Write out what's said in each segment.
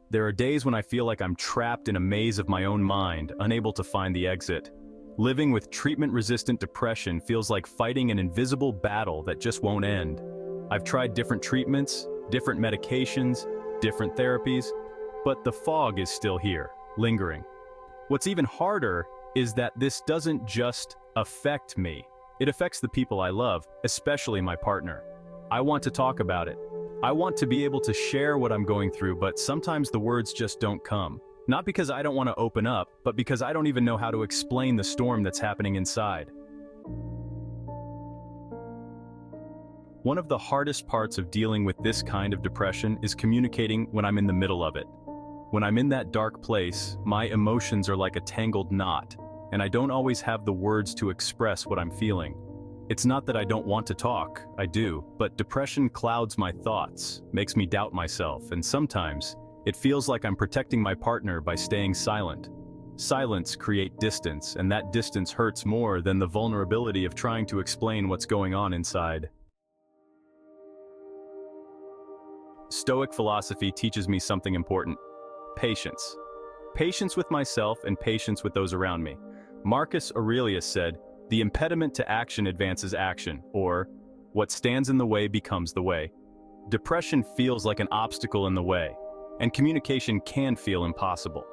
There are days when I feel like I'm trapped in a maze of my own mind, unable to find the exit. Living with treatment-resistant depression feels like fighting an invisible battle that just won't end. I've tried different treatments, different medications, different therapies, but the fog is still here, lingering. What's even harder is that this doesn't just affect me. It affects the people I love, especially my partner. I want to talk about it. I want to be able to share what I'm going through, but sometimes the words just don't come. Not because I don't want to open up, but because I don't even know how to explain the storm that's happening inside. One of the hardest parts of dealing with this kind of depression is communicating when I'm in the middle of it. When I'm in that dark place, my emotions are like a tangled knot, and I don't always have the words to express what I'm feeling. It's not that I don't want to talk, I do, but depression clouds my thoughts, makes me doubt myself, and sometimes it feels like I'm protecting my partner by staying silent. Silence creates distance, and that distance hurts more than the vulnerability of trying to explain what's going on inside. Stoic philosophy teaches me something important: patience. Patience with myself and patience with those around me. Marcus Aurelius said, "The impediment to action advances action," or, "What stands in the way becomes the way." Depression feels like an obstacle in the way, and communication can feel impossible.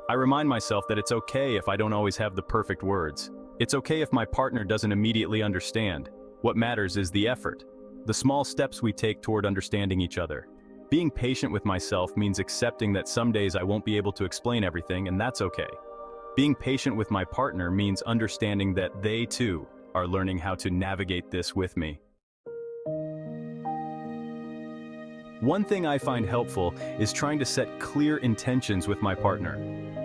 I remind myself that it's okay if I don't always have the perfect words. It's okay if my partner doesn't immediately understand. What matters is the effort, the small steps we take toward understanding each other. Being patient with myself means accepting that some days I won't be able to explain everything, and that's okay. Being patient with my partner means understanding that they too are learning how to navigate this with me. One thing I find helpful is trying to set clear intentions with my partner.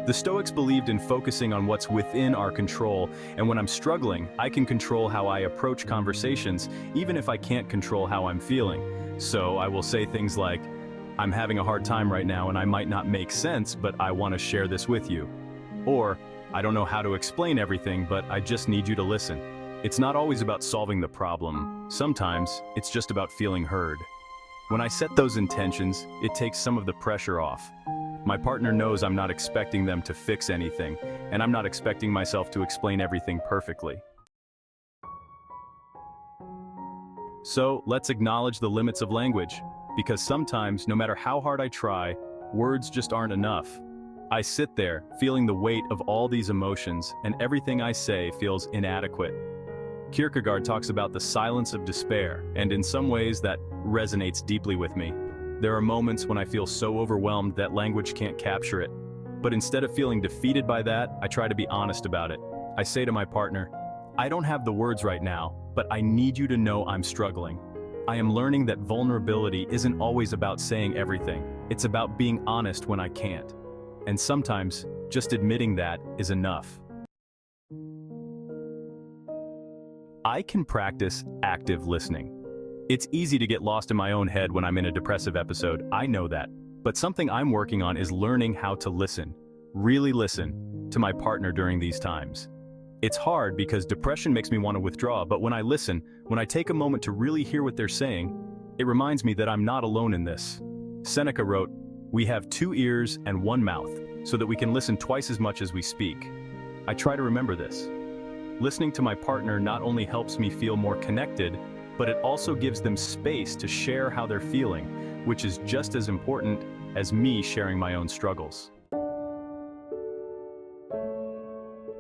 The Stoics believed in focusing on what's within our control, and when I'm struggling, I can control how I approach conversations, even if I can't control how I'm feeling. So I will say things like, "I'm having a hard time right now and I might not make sense, but I want to share this with you." Or, "I don't know how to explain everything, but I just need you to listen." It's not always about solving the problem. Sometimes it's just about feeling heard. When I set those intentions, it takes some of the pressure off. My partner knows I'm not expecting them to fix anything, and I'm not expecting myself to explain everything perfectly. So, let's acknowledge the limits of language, because sometimes, no matter how hard I try, words just aren't enough. I sit there, feeling the weight of all these emotions, and everything I say feels inadequate. Kierkegaard talks about the silence of despair, and in some ways that resonates deeply with me. There are moments when I feel so overwhelmed that language can't capture it. But instead of feeling defeated by that, I try to be honest about it. I say to my partner, "I don't have the words right now, but I need you to know I'm struggling." I am learning that vulnerability isn't always about saying everything. It's about being honest when I can't. And sometimes, just admitting that is enough. I can practice active listening. It's easy to get lost in my own head when I'm in a depressive episode, I know that. But something I'm working on is learning how to listen, really listen, to my partner during these times. It's hard because depression makes me want to withdraw, but when I listen, when I take a moment to really hear what they're saying, it reminds me that I'm not alone in this. Seneca wrote, "We have 2 ears and 1 mouth, so that we can listen twice as much as we speak." I try to remember this. Listening to my partner not only helps me feel more connected, but it also gives them space to share how they're feeling, which is just as important as me sharing my own struggles.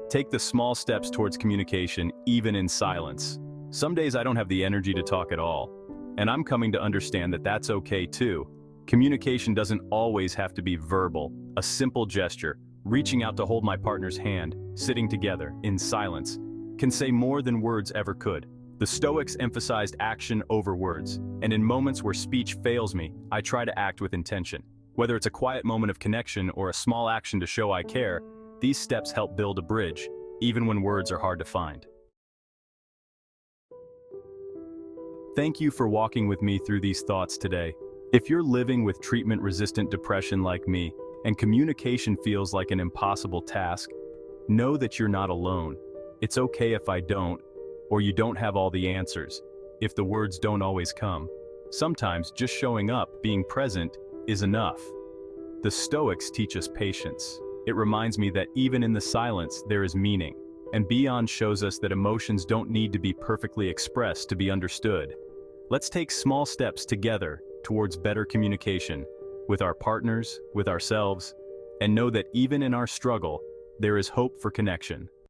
Take the small steps towards communication, even in silence. Some days I don't have the energy to talk at all, and I'm coming to understand that that's okay too. Communication doesn't always have to be verbal. A simple gesture, reaching out to hold my partner's hand, sitting together, in silence, can say more than words ever could. The Stoics emphasized action over words, and in moments where speech fails me, I try to act with intention. Whether it's a quiet moment of connection or a small action to show I care, these steps help build a bridge, even when words are hard to find. Thank you for walking with me through these thoughts today. If you're living with treatment-resistant depression like me, and communication feels like an impossible task, know that you're not alone. It's okay if I don't, or you don't have all the answers, if the words don't always come. Sometimes just showing up, being present, is enough. The Stoics teach us patience. It reminds me that even in the silence, there is meaning. And Beyond shows us that emotions don't need to be perfectly expressed to be understood. Let's take small steps together towards better communication with our partners, with ourselves, and know that even in our struggle, there is hope for connection.